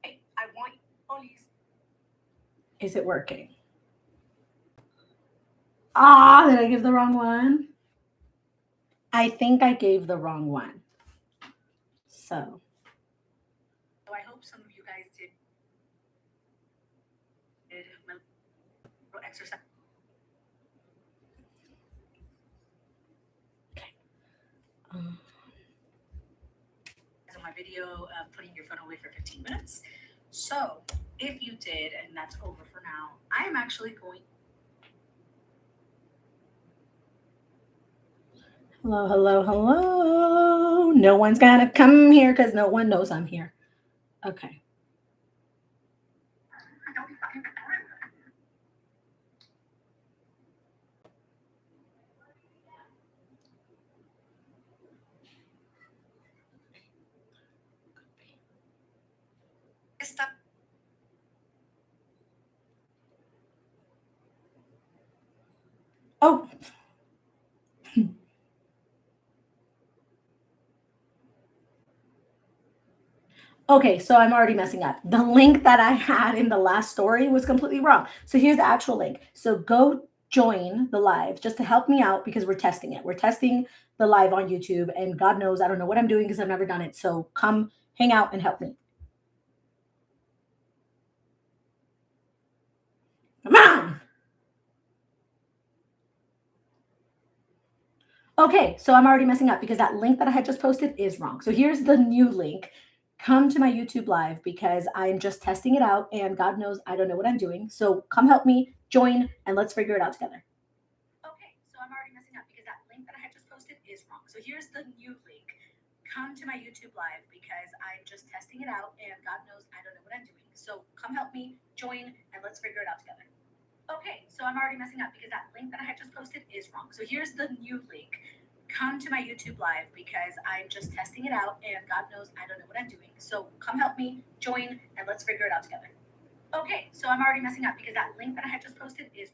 I want police. Is it working? Ah, did I give the wrong one? I think I gave the wrong one. So I hope some of you guys did exercise. okay. On my video of putting your phone away for 15 minutes. So if you did, and that's over for now, I am actually going. Hello, hello, hello. No one's gonna come here because no one knows I'm here. Okay. Oh. Okay, so I'm already messing up. The link that I had in the last story was completely wrong. So here's the actual link. So go join the live just to help me out because we're testing it. We're testing the live on YouTube, and God knows I don't know what I'm doing because I've never done it. So come hang out and help me. Come on. Okay, so I'm already messing up because that link that I had just posted is wrong. So here's the new link. Come to my YouTube live because I'm just testing it out and God knows I don't know what I'm doing. So come help me, join, and let's figure it out together. Okay, so I'm already messing up because that link that I had just posted is wrong. So here's the new link. Come to my YouTube live because I'm just testing it out and God knows I don't know what I'm doing. So come help me, join, and let's figure it out together. Okay, so I'm already messing up because that link that I had just posted is wrong. So here's the new link. Come to my YouTube live because I'm just testing it out and God knows I don't know what I'm doing. So come help me, join, and let's figure it out together. Okay, so I'm already messing up because that link that I had just posted is.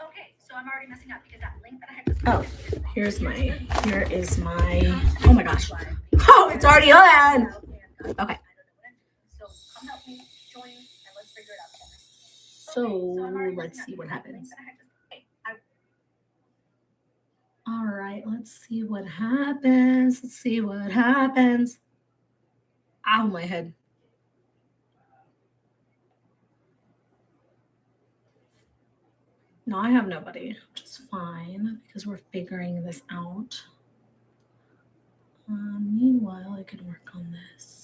Okay, so I'm already messing up because that link that I had just posted. Oh, here is my, oh my gosh. Oh, it's already on. Okay. So come help me, join, and let's figure it out together. So let's see what happens. All right, let's see what happens. Let's see what happens. Ow, my head. No, I have nobody, which is fine because we're figuring this out. Meanwhile, I can work on this.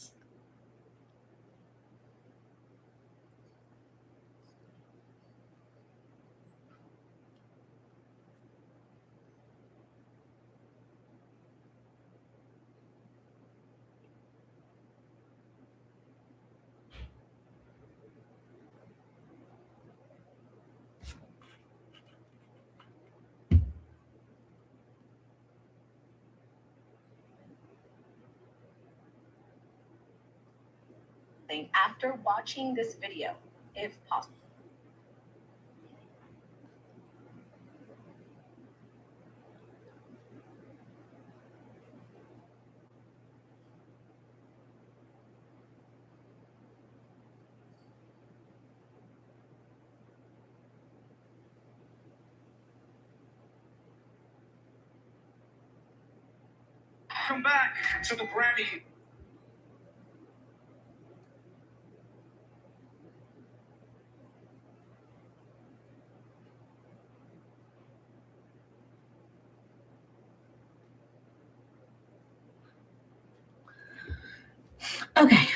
After watching this video, if possible. Welcome back to the Grammy. Okay.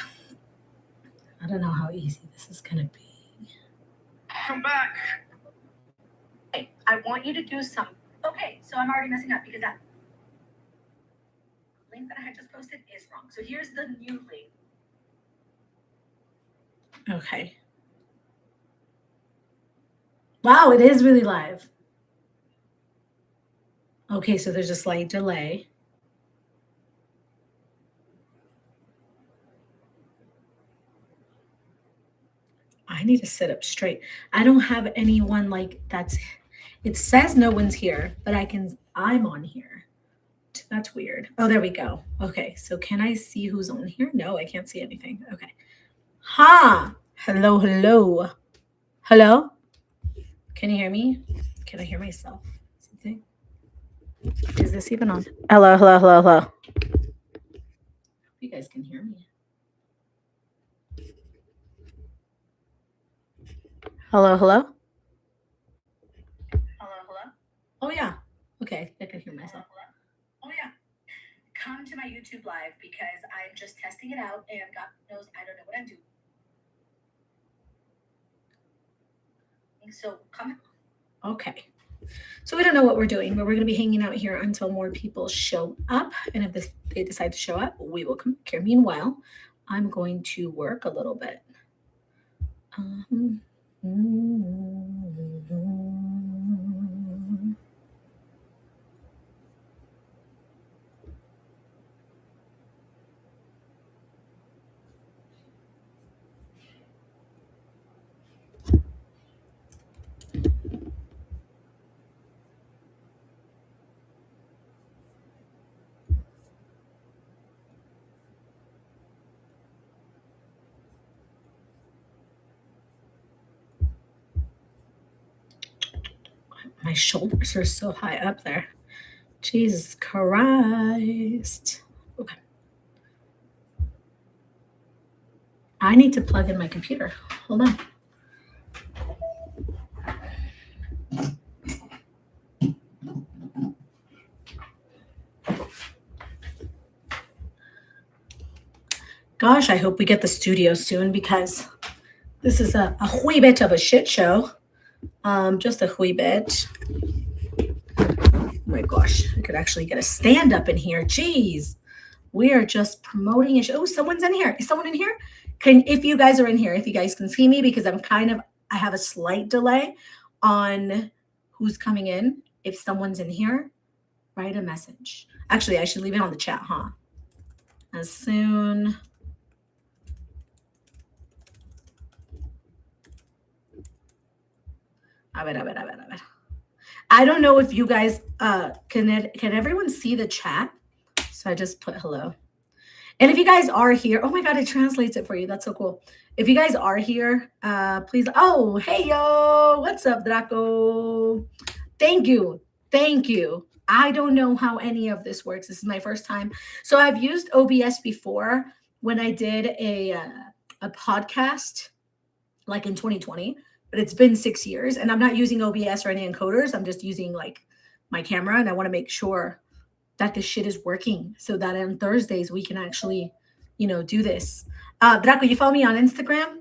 I don't know how easy this is going to be. Welcome back. Okay, I want you to do some. Okay, so I'm already messing up because that link that I had just posted is wrong. So here's the new link. Okay. Wow, it is really live. Okay, so there's a slight delay. I need to sit up straight. I don't have anyone like that's It says no one's here, but I'm on here. That's weird. Oh, there we go. Okay, so can I see who's on here? No, I can't see anything. Okay. Ha! Hello, hello. Hello? Can you hear me? Can I hear myself? Something? Is this even on? Hello, hello, hello, hello. You guys can hear me. Hello, hello? Hello, hello? Oh, yeah. Okay, I can hear myself. Oh, yeah. Come to my YouTube live because I'm just testing it out and God knows I don't know what I'm doing. So come. Okay. So we don't know what we're doing, but we're going to be hanging out here until more people show up. And if they decide to show up, we will come here. Meanwhile, I'm going to work a little bit. My shoulders are so high up there. Jesus Christ. Okay. I need to plug in my computer. Hold on. Gosh, I hope we get the studio soon because this is a wee bit of a shit show. Just a wee bit. Oh my gosh, I could actually get a stand up in here. Jeez, we are just promoting a show. Oh, someone's in here. Is someone in here? If you guys are in here, if you guys can see me, because I have a slight delay on who's coming in. If someone's in here, write a message. Actually, I should leave it on the chat, huh? As soon. A ver. I don't know if you guys can everyone see the chat? So I just put hello. And if you guys are here, oh my God, it translates it for you. That's so cool. If you guys are here, please. Oh, hey, yo. What's up, Draco? Thank you. Thank you. I don't know how any of this works. This is my first time. So I've used OBS before when I did a podcast like in 2020, but it's been 6 years and I'm not using OBS or any encoders. I'm just using like my camera and I want to make sure that this shit is working so that on Thursdays we can actually, do this. Draco, you follow me on Instagram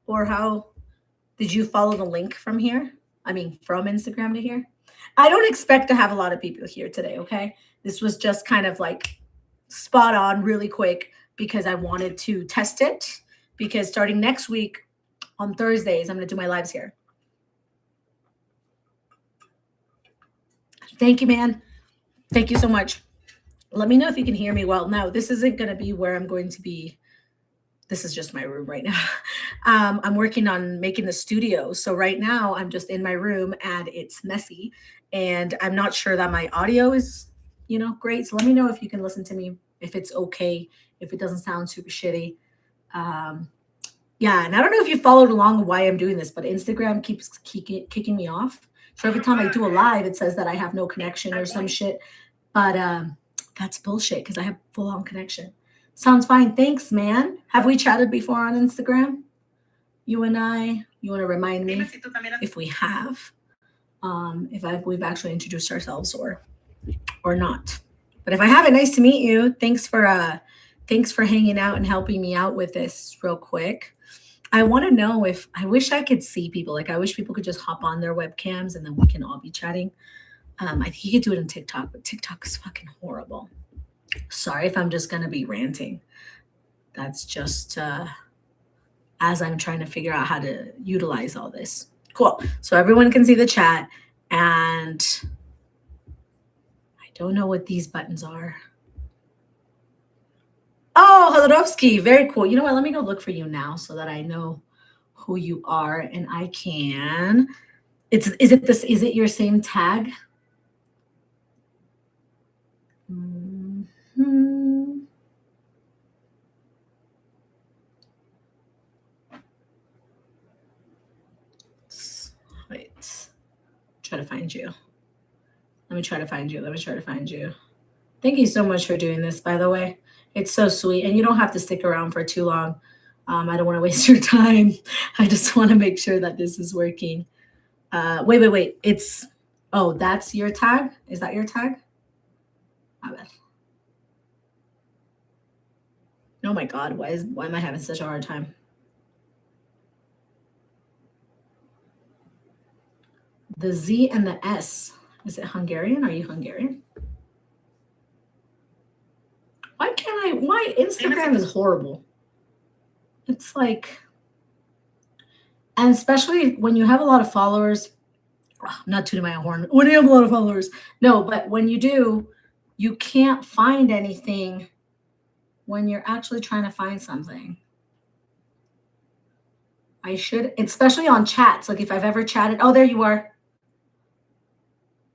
or how did you follow the link from here? I mean, from Instagram to here? I don't expect to have a lot of people here today, okay? This was just kind of like spot on really quick because I wanted to test it because starting next week on Thursdays, I'm going to do my lives here. Thank you, man. Thank you so much. Let me know if you can hear me well. Now, this isn't going to be where I'm going to be. This is just my room right now. I'm working on making the studio. So right now I'm just in my room and it's messy and I'm not sure that my audio is, great. So let me know if you can listen to me, if it's okay, if it doesn't sound super shitty. Yeah, and I don't know if you followed along why I'm doing this, but Instagram keeps kicking me off. So every time I do a live, it says that I have no connection or some shit. But that's bullshit because I have full-on connection. Sounds fine. Thanks, man. Have we chatted before on Instagram? You and I? You want to remind me if we have? We've actually introduced ourselves or not. But if I haven't, nice to meet you. Thanks for hanging out and helping me out with this real quick. I want to know I wish I could see people. Like I wish people could just hop on their webcams and then we can all be chatting. I think you could do it on TikTok, but TikTok is fucking horrible. Sorry if I'm just going to be ranting. That's just as I'm trying to figure out how to utilize all this. Cool. So everyone can see the chat and I don't know what these buttons are. Oh, Hodorovsky, very cool. You know what? Let me go look for you now so that I know who you are and I can. Is it your same tag? Mm-hmm. Wait. Try to find you. Let me try to find you. Thank you so much for doing this, by the way. It's so sweet. And you don't have to stick around for too long. I don't want to waste your time. I just want to make sure that this is working. Wait. That's your tag? Is that your tag? Oh my God, why am I having such a hard time? The Z and the S. Is it Hungarian? Are you Hungarian? Why Instagram is horrible. It's like, and especially when you have a lot of followers, not tooting my own horn, when you have a lot of followers. No, but when you do, you can't find anything when you're actually trying to find something. I should, especially on chats, like if I've ever chatted, oh, there you are.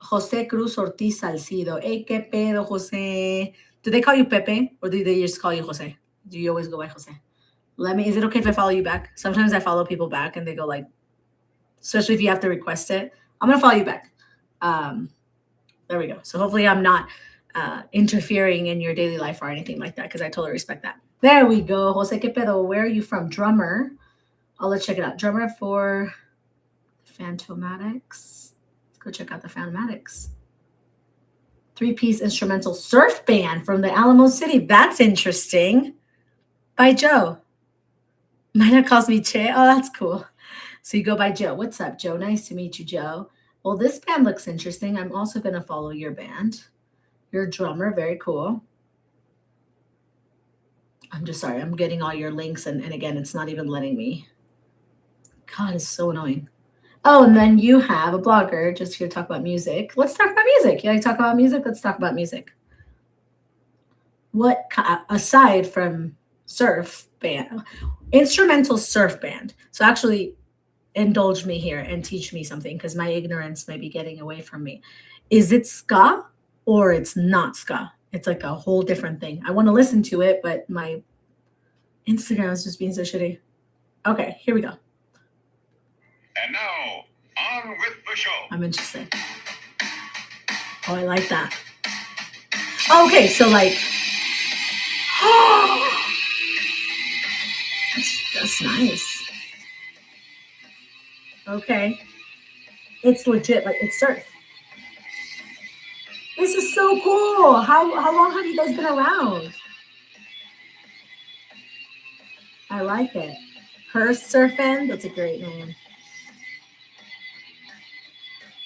Jose Cruz Ortiz Salcido. Hey, que pedo, Jose. Do they call you Pepe or do they just call you Jose? Do you always go by Jose? Is it okay if I follow you back? Sometimes I follow people back and they go like, especially if you have to request it, I'm going to follow you back. There we go. So hopefully I'm not interfering in your daily life or anything like that because I totally respect that. There we go. Jose, que pedo? Where are you from? Drummer. Let's check it out. Drummer for Phantomatics. Let's go check out the Phantomatics. 3-piece instrumental surf band from the Alamo City. That's interesting. By Joe. Mina calls me Che. Oh, that's cool. So you go by Joe. What's up, Joe? Nice to meet you, Joe. Well, this band looks interesting. I'm also going to follow your band. You're a drummer. Very cool. I'm just sorry. I'm getting all your links. And again, it's not even letting me. God, it's so annoying. Oh, and then you have a blogger just here to talk about music. Let's talk about music. You like to talk about music? Let's talk about music. What, aside from surf band, instrumental surf band. So actually indulge me here and teach me something because my ignorance may be getting away from me. Is it ska or it's not ska? It's like a whole different thing. I want to listen to it, but my Instagram is just being so shitty. Okay, here we go. And now, on with the show. I'm interested. Oh, I like that. Okay, so like, that's nice. Okay. It's legit, like it's surf. This is so cool. How long have you guys been around? I like it. Her Surfin', that's a great name.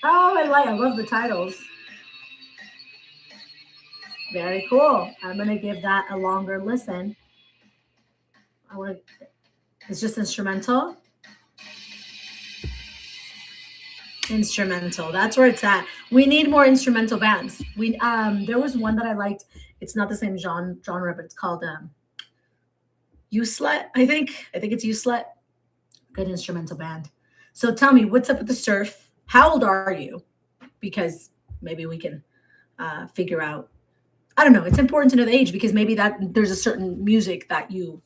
Oh, I love the titles. Very cool. I'm gonna give that a longer listen. It's just instrumental. Instrumental. That's where it's at. We need more instrumental bands. There was one that I liked. It's not the same genre, but it's called U-Slut, I think. I think it's U-Slut. Good instrumental band. So tell me, what's up with the surf? How old are you? Because maybe we can figure out. I don't know. It's important to know the age because maybe that there's a certain music that you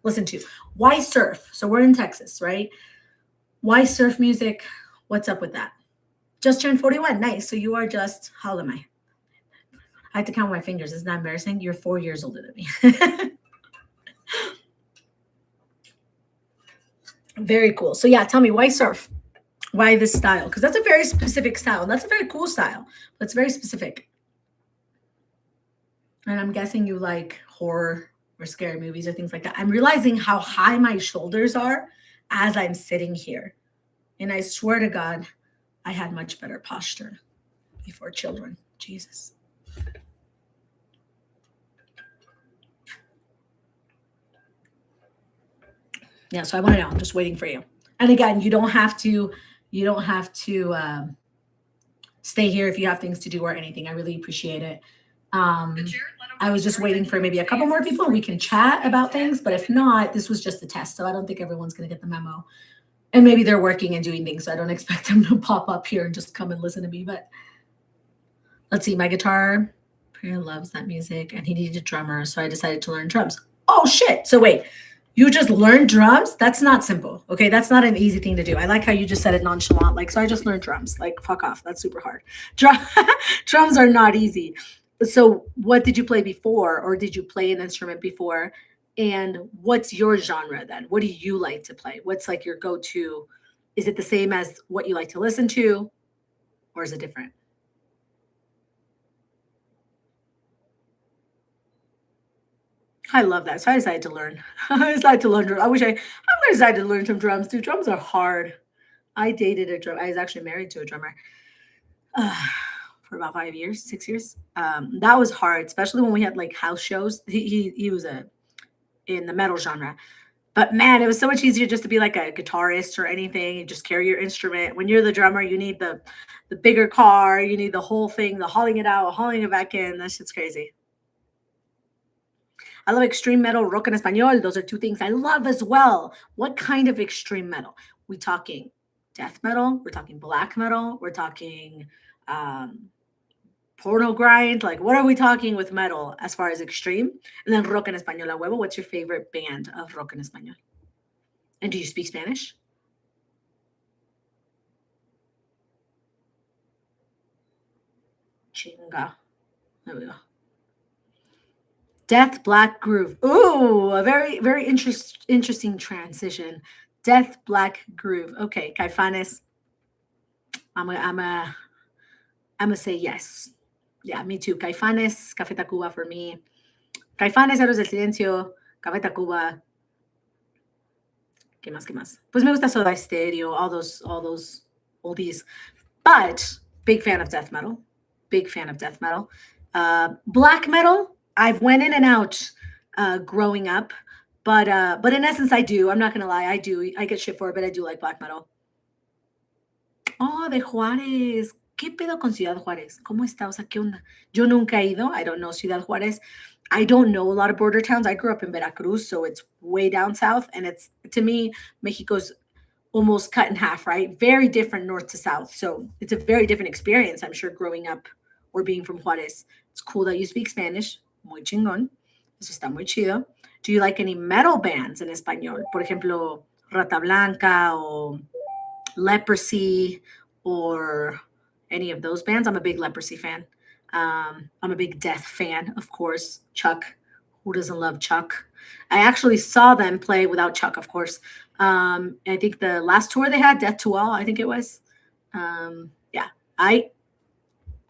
listen to. Why surf? So we're in Texas, right? Why surf music? What's up with that? Just turned 41. Nice. So you are just, how old am I? I have to count my fingers. Isn't that embarrassing? You're 4 years older than me. Very cool. So yeah, tell me, why surf? Why this style? Because that's a very specific style. And that's a very cool style. But it's very specific. And I'm guessing you like horror or scary movies or things like that. I'm realizing how high my shoulders are as I'm sitting here. And I swear to God, I had much better posture before children. Jesus. Yeah, so I want to know. I'm just waiting for you. And again, you don't have to stay here if you have things to do or anything. I really appreciate it. I was just waiting for maybe a couple more people and we can chat about things. But if not, this was just a test. So I don't think everyone's going to get the memo. And maybe they're working and doing things, so I don't expect them to pop up here and just come and listen to me. But let's see, my guitar player loves that music, and he needed a drummer, so I decided to learn drums. Oh shit! So wait, you just learned drums? That's not simple. Okay, that's not an easy thing to do. I like how you just said it nonchalant. Like, so I just learned drums. Like, fuck off. That's super hard. Drums are not easy. So, what did you play before, or did you play an instrument before? And what's your genre then? What do you like to play? What's like your go-to? Is it the same as what you like to listen to, or is it different? I love that. So I decided to learn. I decided to learn drums. I'm gonna decide to learn some drums too. Drums are hard. I dated a drum. I was actually married to a drummer uh, for about 5 years, 6 years. That was hard, especially when we had like house shows. He was a in the metal genre. But man, it was so much easier just to be like a guitarist or anything. You just carry your instrument. When you're the drummer, you need the bigger car. You need the whole thing, the hauling it out, hauling it back in. That shit's crazy. I love extreme metal, rock en español. Those are two things I love as well. What kind of extreme metal? We talking death metal? We're talking black metal? We're talking um, porno grind? Like, what are we talking with metal as far as extreme? And then rock en español a huevo. What's your favorite band of rock en español? And do you speak Spanish? Chinga. There we go. Death Black Groove. Ooh, a very, very interesting transition. Death Black Groove. Okay, Caifanes. I'm a, I'm a, I'm gonna say yes. Yeah, me too. Caifanes, Café Tacuba for me. Caifanes, Héroes del Silencio, Café Tacuba. ¿Qué más? ¿Qué más? Pues me gusta Soda Stereo, all those oldies. But big fan of death metal. Big fan of death metal. Black metal, I've went in and out growing up, but in essence, I do. I'm not gonna lie, I do. I get shit for it, but I do like black metal. Oh, de Juárez. ¿Qué pedo con Ciudad Juárez? ¿Cómo está? O sea, ¿qué onda? Yo nunca he ido. I don't know Ciudad Juárez. I don't know a lot of border towns. I grew up in Veracruz, so it's way down south. And it's, to me, Mexico's almost cut in half, right? Very different north to south. So it's a very different experience, I'm sure, growing up or being from Juárez. It's cool that you speak Spanish. Muy chingón. Eso está muy chido. Do you like any metal bands in español? Por ejemplo, Rata Blanca o Leprosy or any of those bands. I'm a big Leprosy fan. I'm a big Death fan, of course. Chuck. Who doesn't love Chuck? I actually saw them play without Chuck, of course. I think the last tour they had, Death to All, I think it was. Yeah.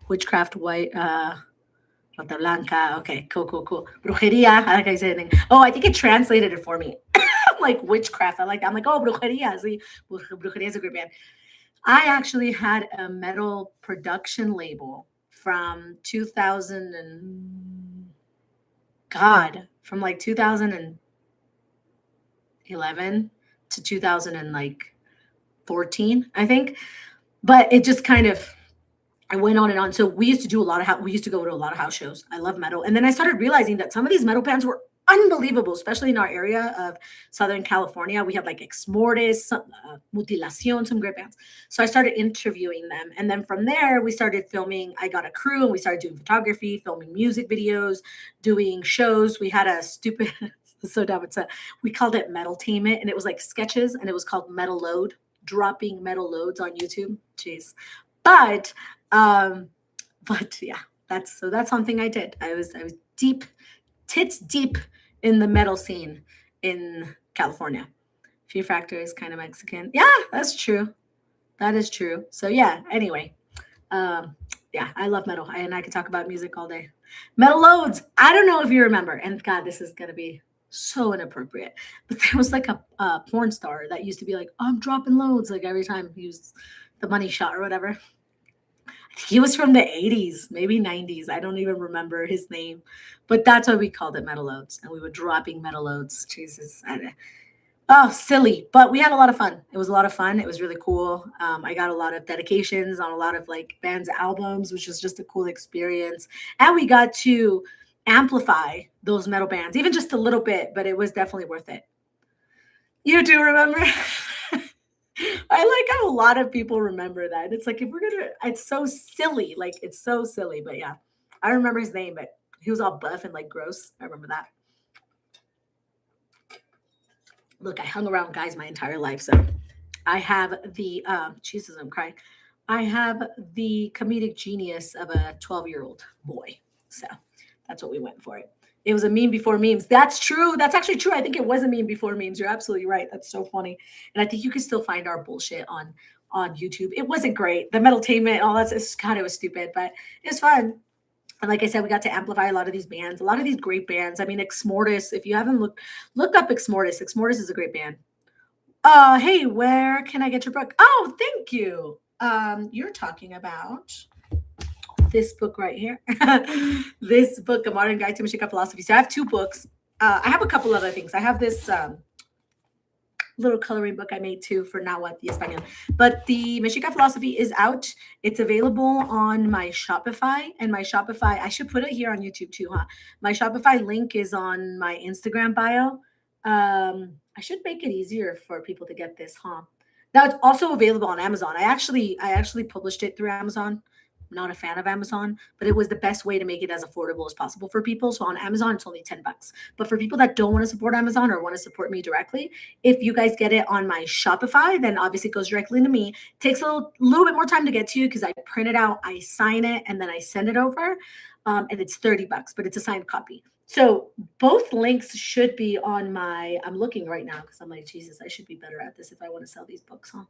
Witchcraft, White, Rata Blanca. Okay, cool. Brujeria. I like how you said it. Oh, I think it translated it for me. Like witchcraft. I like that. I'm like, oh, brujeria. See, brujeria is a great band. I actually had a metal production label from 2000 and God, from like 2011 to 2014, I think. But it just kind of I went on and on. So we used to do we used to go to a lot of house shows. I love metal. And then I started realizing that some of these metal bands were unbelievable, especially in our area of Southern California. We had like Ex Mortis, Mutilación, some great bands. So I started interviewing them. And then from there, we started filming. I got a crew and we started doing photography, filming music videos, doing shows. We had a stupid, so dumb. We called it Metaltainment, and it was like sketches, and it was called Metal Load, dropping metal loads on YouTube. Jeez. But yeah, that's something I did. I was tits deep in the metal scene in California. Fear Factor is kind of Mexican. Yeah, that's true. That is true. So yeah, anyway. Yeah, I love metal. And I could talk about music all day. Metal Loads. I don't know if you remember. And God, this is gonna be so inappropriate. But there was like a porn star that used to be like, I'm dropping loads, like every time he used the money shot or whatever. He was from the 80s, maybe 90s. I don't even remember his name, but that's why we called it Metal Loads. And we were dropping metal loads. Jesus. Oh, silly. But we had a lot of fun. It was a lot of fun. It was really cool. I got a lot of dedications on a lot of like bands' albums, which was just a cool experience. And we got to amplify those metal bands, even just a little bit, but it was definitely worth it. You do remember? I like how a lot of people remember that. It's like if we're gonna, it's so silly. Like it's so silly. But yeah, I don't remember his name, but he was all buff and like gross. I remember that. Look, I hung around guys my entire life, so I have the Jesus, I'm crying. I have the comedic genius of a 12-year-old boy. So that's what we went for. It was a meme before memes. That's true. That's actually true. I think it was a meme before memes. You're absolutely right. That's so funny. And I think you can still find our bullshit on YouTube. It wasn't great. The metaltainment, all that's it's God, it was stupid, but it was fun. And like I said, we got to amplify a lot of these bands, a lot of these great bands. I mean, Exmortis, if you haven't look up Exmortis. Exmortis is a great band. Hey, where can I get your book? Oh, thank you. You're talking about this book right here. This book, A Modern Guide to Mexican Philosophy. So I have two books. I have a couple other things. I have this little coloring book I made too for Nahuatl the Espanol. But the Mexica philosophy is out. It's available on my Shopify, and my Shopify, I should put it here on YouTube too, huh? My Shopify link is on my Instagram bio. I should make it easier for people to get this, huh? Now it's also available on Amazon. I actually published it through Amazon. I'm not a fan of Amazon, but it was the best way to make it as affordable as possible for people. So on Amazon, it's only $10. But for people that don't want to support Amazon or want to support me directly, if you guys get it on my Shopify, then obviously it goes directly to me. It takes a little bit more time to get to you because I print it out, I sign it, and then I send it over. And it's $30, but it's a signed copy. So both links should be on my, I'm looking right now because I'm like, Jesus, I should be better at this if I want to sell these books, huh?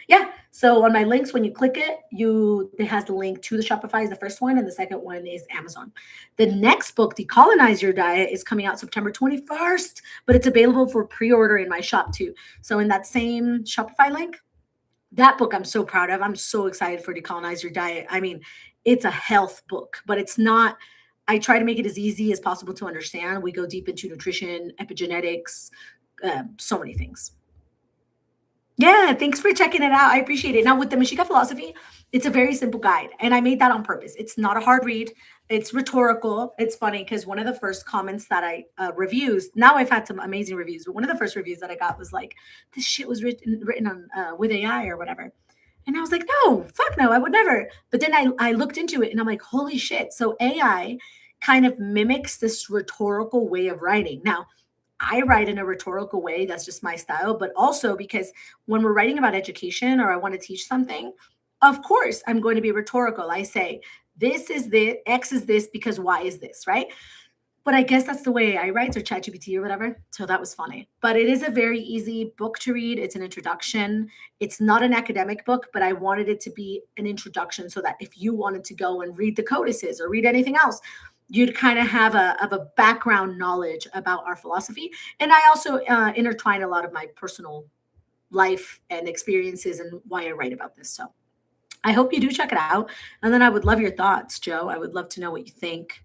Yeah. So on my links, when you click it, it has the link to the Shopify is the first one, and the second one is Amazon. The next book, Decolonize Your Diet, is coming out September 21st, but it's available for pre-order in my shop too. So in that same Shopify link, that book I'm so proud of. I'm so excited for Decolonize Your Diet. I mean, it's a health book, but it's not. I try to make it as easy as possible to understand. We go deep into nutrition, epigenetics, so many things. Yeah, thanks for checking it out. I appreciate it. Now, with the Mexica philosophy, it's a very simple guide, and I made that on purpose. It's not a hard read. It's rhetorical. It's funny because one of the first comments that I reviews. Now I've had some amazing reviews, but one of the first reviews that I got was like, "This shit was written on with AI or whatever." And I was like, no, fuck no, I would never. But then I looked into it and I'm like, holy shit. So AI kind of mimics this rhetorical way of writing. Now, I write in a rhetorical way. That's just my style. But also because when we're writing about education or I want to teach something, of course, I'm going to be rhetorical. I say, this is this, X is this because Y is this, right? But I guess that's the way I write or ChatGPT or whatever. So that was funny. But it is a very easy book to read. It's an introduction. It's not an academic book, but I wanted it to be an introduction so that if you wanted to go and read the codices or read anything else, you'd kind of have a background knowledge about our philosophy. And I also intertwine a lot of my personal life and experiences and why I write about this. So I hope you do check it out. And then I would love your thoughts, Joe. I would love to know what you think.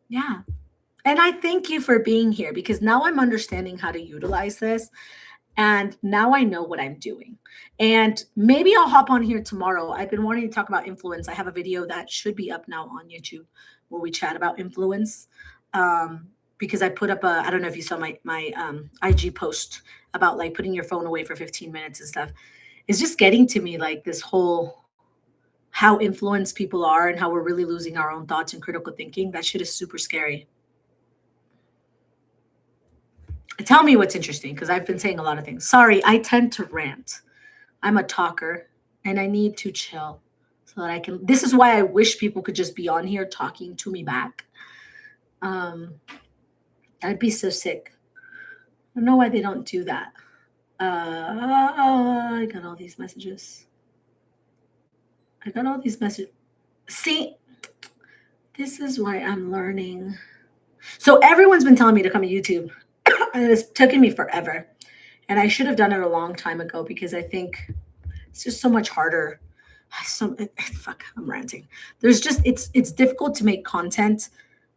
Yeah. And I thank you for being here because now I'm understanding how to utilize this. And now I know what I'm doing. And maybe I'll hop on here tomorrow. I've been wanting to talk about influence. I have a video that should be up now on YouTube where we chat about influence. Because I put up I don't know if you saw my IG post about like putting your phone away for 15 minutes and stuff. It's just getting to me like this whole how influenced people are and how we're really losing our own thoughts and critical thinking. That shit is super scary. Tell me what's interesting because I've been saying a lot of things. Sorry, I tend to rant. I'm a talker and I need to chill so that I can. This is why I wish people could just be on here talking to me back. I'd be so sick. I don't know why they don't do that. I got all these messages. See, this is why I'm learning. So everyone's been telling me to come to YouTube. And it's taken me forever. And I should have done it a long time ago because I think it's just so much harder. Fuck, I'm ranting. It's difficult to make content,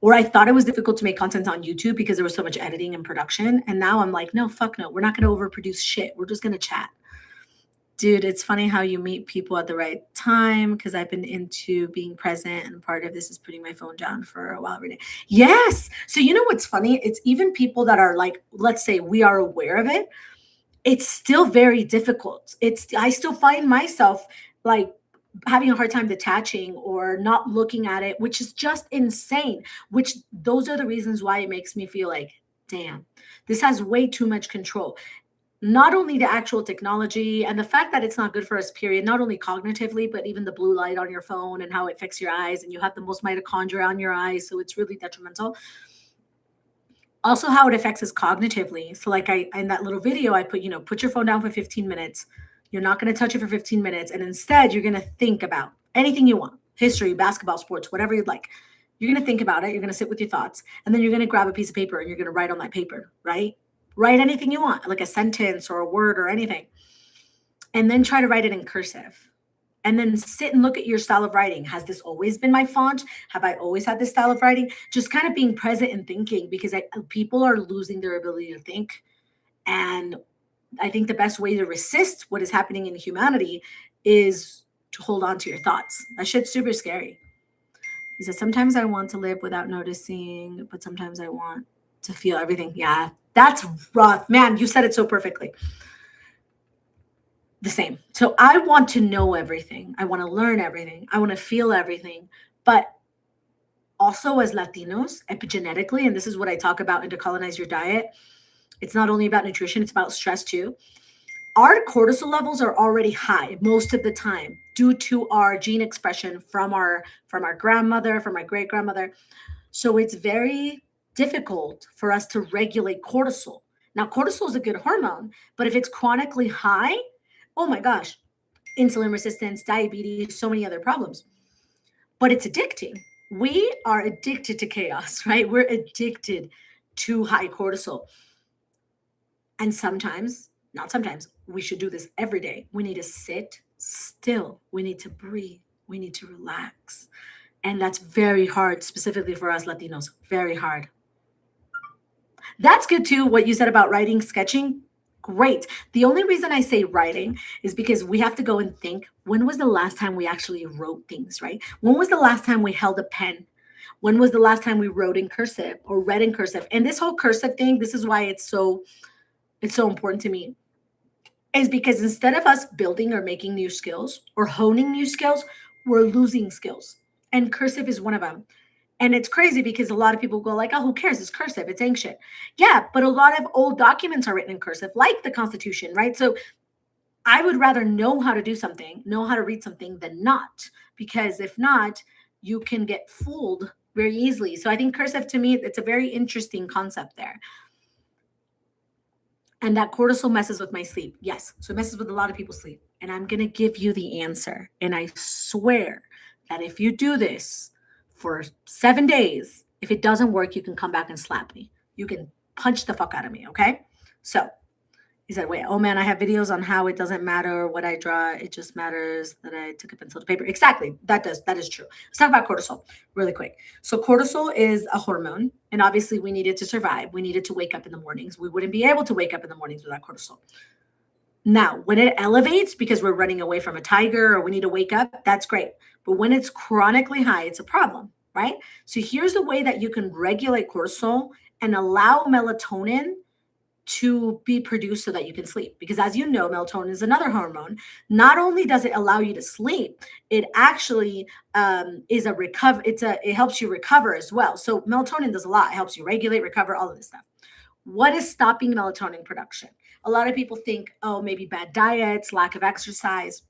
or I thought it was difficult to make content on YouTube because there was so much editing and production. And now I'm like, no, fuck no. We're not going to overproduce shit. We're just going to chat. Dude, it's funny how you meet people at the right time because I've been into being present, and part of this is putting my phone down for a while every day. Yes. So you know what's funny? It's even people that are like, let's say we are aware of it. it's still very difficult. I still find myself like having a hard time detaching or not looking at it, which is just insane. Which those are the reasons why it makes me feel like, damn, this has way too much control. Not only the actual technology and the fact that it's not good for us, period, not only cognitively, but even the blue light on your phone and how it affects your eyes, and you have the most mitochondria on your eyes, so it's really detrimental. Also, how it affects us cognitively. So, like I in that little video, I put, put your phone down for 15 minutes. You're not going to touch it for 15 minutes, and instead, you're going to think about anything you want: history, basketball, sports, whatever you'd like. You're going to think about it. You're going to sit with your thoughts, and then you're going to grab a piece of paper and you're going to write on that paper, right? Write anything you want, like a sentence or a word or anything, and then try to write it in cursive. And then sit and look at your style of writing. Has this always been my font? Have I always had this style of writing? Just kind of being present and thinking, because people are losing their ability to think. And I think the best way to resist what is happening in humanity is to hold on to your thoughts. That shit's super scary. He says, sometimes I want to live without noticing, but sometimes I want to feel everything. Yeah, that's rough. Man, you said it so perfectly. The same. So I want to know everything. I want to learn everything. I want to feel everything. But also, as Latinos, epigenetically, and this is what I talk about in Decolonize Your Diet, it's not only about nutrition, it's about stress too. Our cortisol levels are already high most of the time due to our gene expression from our grandmother, from our great grandmother. So it's very difficult for us to regulate cortisol. Now, cortisol is a good hormone, but if it's chronically high, oh my gosh, insulin resistance, diabetes, so many other problems. But it's addicting. We are addicted to chaos, right? We're addicted to high cortisol. And sometimes, not sometimes, we should do this every day. We need to sit still. We need to breathe. We need to relax. And that's very hard, specifically for us Latinos, very hard. That's good too, what you said about writing, sketching. Great. The only reason I say writing is because we have to go and think, when was the last time we actually wrote things, right? When was the last time we held a pen? When was the last time we wrote in cursive or read in cursive? And this whole cursive thing, this is why it's so important to me, is because instead of us building or making new skills or honing new skills, we're losing skills. And cursive is one of them. And it's crazy because a lot of people go like, oh, who cares? It's cursive. It's ancient. Yeah, but a lot of old documents are written in cursive, like the Constitution, right? So I would rather know how to do something, know how to read something than not, because if not, you can get fooled very easily. So I think cursive, to me, it's a very interesting concept there. And that cortisol messes with my sleep. Yes. So it messes with a lot of people's sleep. And I'm going to give you the answer. And I swear that if you do this for 7 days, if it doesn't work, you can come back and slap me. You can punch the fuck out of me. Okay. So he said, wait, oh man, I have videos on how it doesn't matter what I draw. It just matters that I took a pencil to paper. Exactly. That is true. Let's talk about cortisol really quick. So cortisol is a hormone, and obviously we need it to survive. We needed to wake up in the mornings. We wouldn't be able to wake up in the mornings without cortisol. Now, when it elevates because we're running away from a tiger or we need to wake up, that's great. But when it's chronically high, it's a problem, right? So here's the way that you can regulate cortisol and allow melatonin to be produced so that you can sleep. Because as you know, melatonin is another hormone. Not only does it allow you to sleep, it actually it helps you recover as well. So melatonin does a lot. It helps you regulate, recover, all of this stuff. What is stopping melatonin production? A lot of people think, oh, maybe bad diets, lack of exercise.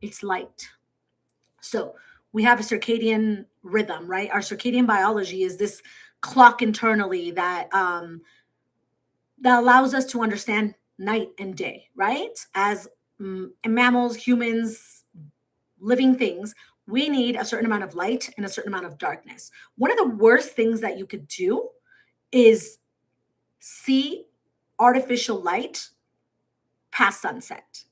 It's light. So we have a circadian rhythm, right? Our circadian biology is this clock internally that allows us to understand night and day, right? As mammals, humans, living things, we need a certain amount of light and a certain amount of darkness. One of the worst things that you could do is see artificial light past sunset.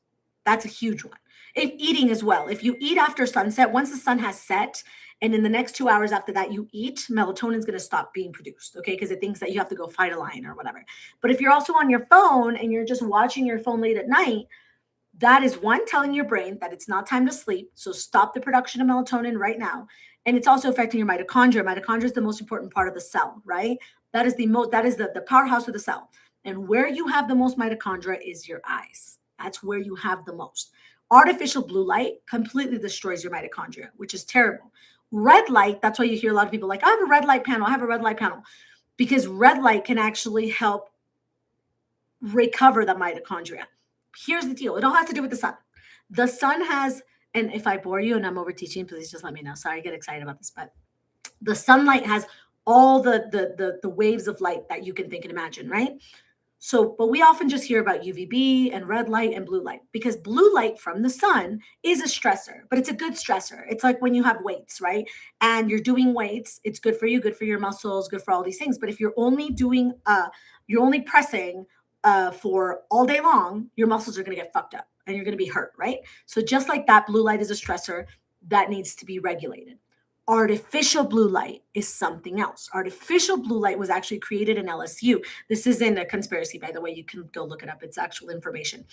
That's a huge one. If eating as well, if you eat after sunset, once the sun has set, and in the next 2 hours after that you eat, melatonin is going to stop being produced, okay? Because it thinks that you have to go fight a lion or whatever. But if you're also on your phone and you're just watching your phone late at night, that is one, telling your brain that it's not time to sleep. So stop the production of melatonin right now. And it's also affecting your mitochondria. Mitochondria is the most important part of the cell, right? That is the powerhouse of the cell. And where you have the most mitochondria is your eyes. That's where you have the most. Artificial blue light completely destroys your mitochondria, which is terrible. Red light, that's why you hear a lot of people like, I have a red light panel, I have a red light panel. Because red light can actually help recover the mitochondria. Here's the deal. It all has to do with the sun. The sun has, and if I bore you and I'm over teaching, please just let me know. Sorry, I get excited about this, but the sunlight has all the waves of light that you can think and imagine, right? So, but we often just hear about UVB and red light and blue light because blue light from the sun is a stressor, but it's a good stressor. It's like when you have weights, right? And you're doing weights, it's good for you, good for your muscles, good for all these things. But if you're only doing, you're only pressing for all day long, your muscles are going to get fucked up and you're going to be hurt, right? So just like that, blue light is a stressor that needs to be regulated. Artificial blue light is something else. Artificial blue light was actually created in LSU. This isn't a conspiracy, by the way. You can go look it up. It's actual information.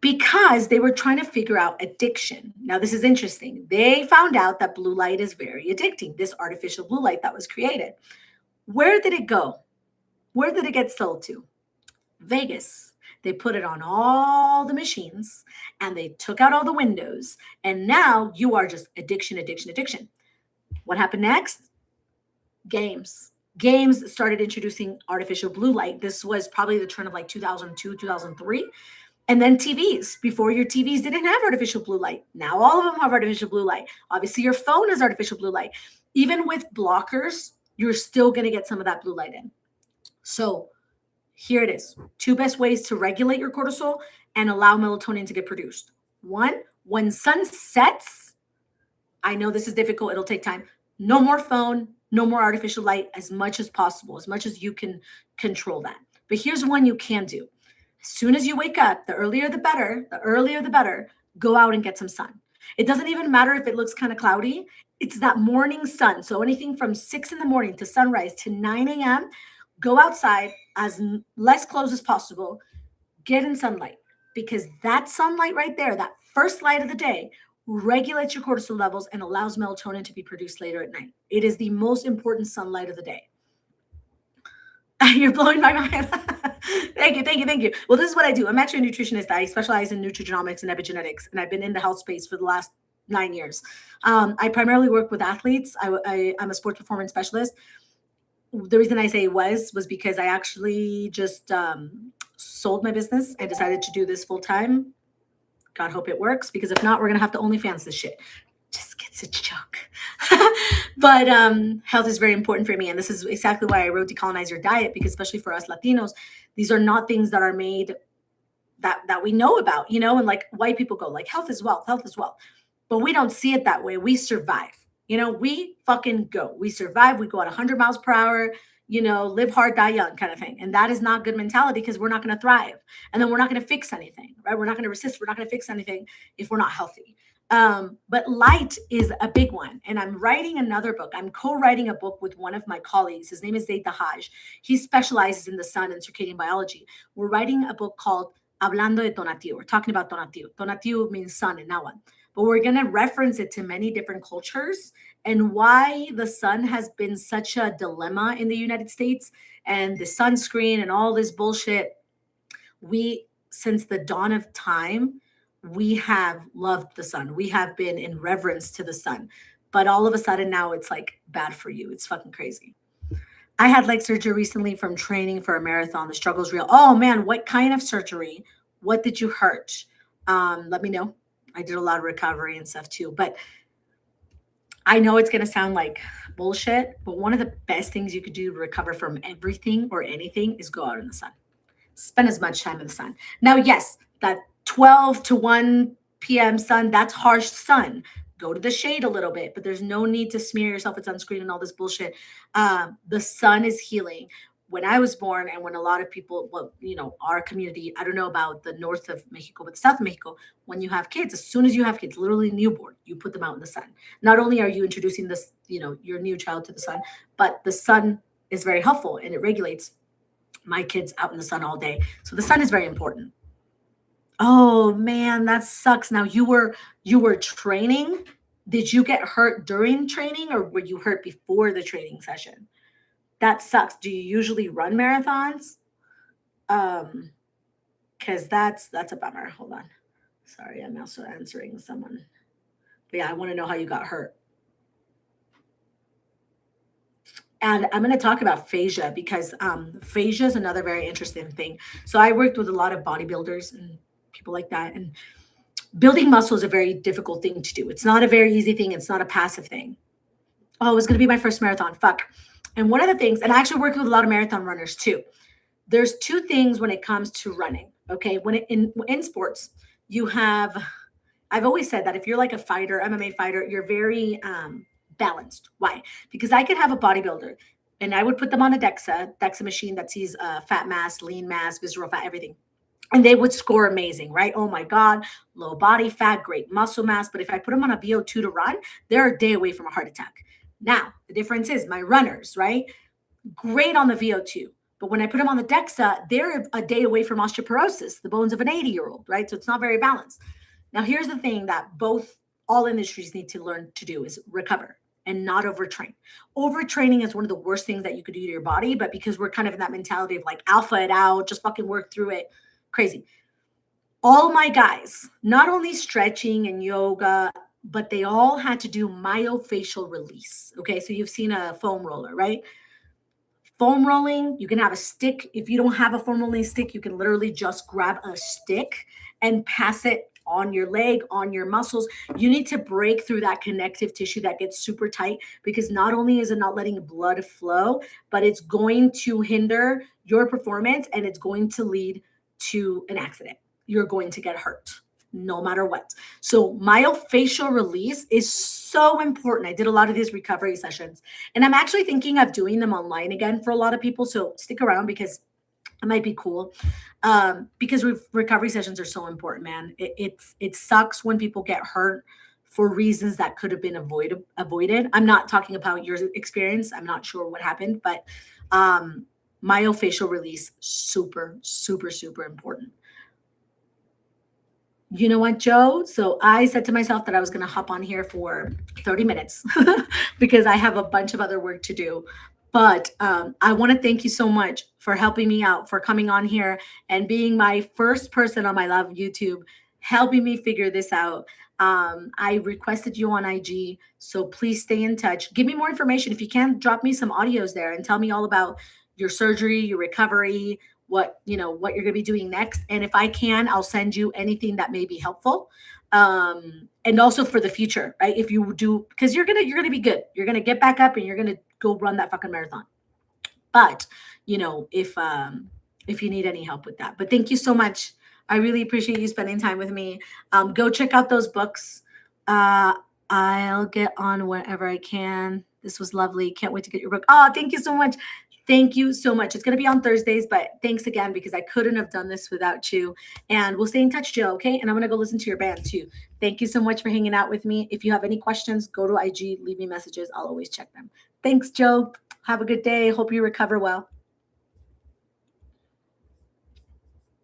Because they were trying to figure out addiction. Now, this is interesting. They found out that blue light is very addicting, this artificial blue light that was created. Where did it go? Where did it get sold to? Vegas. They put it on all the machines and they took out all the windows. And now you are just addiction, addiction, addiction. What happened next? Games. Games started introducing artificial blue light. This was probably the turn of like 2002, 2003. And then TVs. Before, your TVs didn't have artificial blue light. Now all of them have artificial blue light. Obviously, your phone has artificial blue light. Even with blockers, you're still going to get some of that blue light in. So here it is. 2 best ways to regulate your cortisol and allow melatonin to get produced. 1, when sun sets, I know this is difficult. It'll take time. No more phone, no more artificial light as much as possible, as much as you can control that. But here's one you can do. As soon as you wake up, the earlier the better, go out and get some sun. It doesn't even matter if it looks kind of cloudy. It's that morning sun. So anything from 6 in the morning to sunrise to 9 a.m., go outside as less clothes as possible, get in sunlight, because that sunlight right there, that first light of the day, regulates your cortisol levels and allows melatonin to be produced later at night. It is the most important sunlight of the day. You're blowing my mind. Thank you. Well, this is what I do. I'm actually a nutritionist. I specialize in nutrigenomics and epigenetics, and I've been in the health space for the last 9 years. I primarily work with athletes. I'm a sports performance specialist. The reason I say was because I actually just sold my business. I decided to do this full time. God hope it works, because if not, we're going to have to OnlyFans this shit. Just gets a joke. But health is very important for me. And this is exactly why I wrote Decolonize Your Diet, because especially for us Latinos, these are not things that are made that we know about, you know, and like white people go like health is wealth, but we don't see it that way. We survive. You know, we fucking go. We survive. We go at 100 miles per hour, you know, live hard, die young kind of thing. And that is not good mentality, because we're not going to thrive. And then we're not going to fix anything, right? We're not going to resist. We're not going to fix anything if we're not healthy. But light is a big one. And I'm writing another book. I'm co-writing a book with one of my colleagues. His name is Zaid Dahaj. He specializes in the sun and circadian biology. We're writing a book called Hablando de Tonatiuh. We're talking about Tonatiuh. Tonatiuh means sun in Nahuatl. But we're going to reference it to many different cultures and why the sun has been such a dilemma in the United States, and the sunscreen and all this bullshit. Since the dawn of time, we have loved the sun. We have been in reverence to the sun. But all of a sudden now it's like bad for you. It's fucking crazy. I had leg surgery recently from training for a marathon. The struggle's real. Oh man, what kind of surgery? What did you hurt? Let me know. I did a lot of recovery and stuff too. But I know it's going to sound like bullshit, but one of the best things you could do to recover from everything or anything is go out in the sun. Spend as much time in the sun. Now, yes, that 12 to 1 p.m. sun, that's harsh sun. Go to the shade a little bit, but there's no need to smear yourself with sunscreen and all this bullshit. The sun is healing. When I was born, and when a lot of people, well, you know, our community, I don't know about the north of Mexico, but south of Mexico, when you have kids, as soon as you have kids, literally newborn, you put them out in the sun. Not only are you introducing this, you know, your new child to the sun, but the sun is very helpful and it regulates my kids out in the sun all day. So the sun is very important. Oh man, that sucks. Now you were training. Did you get hurt during training, or were you hurt before the training session? That sucks. Do you usually run marathons? Because that's a bummer. Hold on. Sorry, I'm also answering someone. But yeah, I want to know how you got hurt. And I'm going to talk about fascia because fascia is another very interesting thing. So I worked with a lot of bodybuilders and people like that. And building muscle is a very difficult thing to do. It's not a very easy thing. It's not a passive thing. Oh, it was going to be my first marathon. Fuck. And one of the things, and I actually worked with a lot of marathon runners too. There's two things when it comes to running. Okay. In sports, you have, I've always said that if you're like a fighter, MMA fighter, you're very balanced. Why? Because I could have a bodybuilder and I would put them on a DEXA machine that sees fat mass, lean mass, visceral fat, everything. And they would score amazing, right? Oh my God, low body fat, great muscle mass. But if I put them on a VO2 to run, they're a day away from a heart attack. Now, the difference is my runners, right? Great on the VO2. But when I put them on the DEXA, they're a day away from osteoporosis, the bones of an 80-year-old, right? So it's not very balanced. Now, here's the thing that all industries need to learn to do is recover and not overtrain. Overtraining is one of the worst things that you could do to your body, but because we're kind of in that mentality of like alpha it out, just fucking work through it, crazy. All my guys, not only stretching and yoga, but they all had to do myofascial release. Okay, so you've seen a foam roller, right? Foam rolling, you can have a stick. If you don't have a foam rolling stick, you can literally just grab a stick and pass it on your leg, on your muscles. You need to break through that connective tissue that gets super tight because not only is it not letting blood flow, but it's going to hinder your performance and it's going to lead to an accident. You're going to get hurt no matter what. So myofascial release is so important. I did a lot of these recovery sessions and I'm actually thinking of doing them online again for a lot of people. So stick around because it might be cool. Because recovery sessions are so important, man. It sucks when people get hurt for reasons that could have been avoided. I'm not talking about your experience. I'm not sure what happened, but myofascial release, super, super, super important. You know what, Joe? So I said to myself that I was going to hop on here for 30 minutes because I have a bunch of other work to do. But I want to thank you so much for helping me out, for coming on here and being my first person on my Love YouTube, helping me figure this out. I requested you on IG, so please stay in touch. Give me more information. If you can, drop me some audios there and tell me all about your surgery, your recovery, what you're going to be doing next. And if I can, I'll send you anything that may be helpful. And also for the future, right? If you do, because you're going to be good. You're going to get back up and you're going to go run that fucking marathon. But, if you need any help with that. But thank you so much. I really appreciate you spending time with me. Go check out those books. I'll get on wherever I can. This was lovely. Can't wait to get your book. Oh, thank you so much. Thank you so much. It's going to be on Thursdays, but thanks again because I couldn't have done this without you. And we'll stay in touch, Jill, okay? And I'm going to go listen to your band too. Thank you so much for hanging out with me. If you have any questions, go to IG, leave me messages. I'll always check them. Thanks, Joe. Have a good day. Hope you recover well.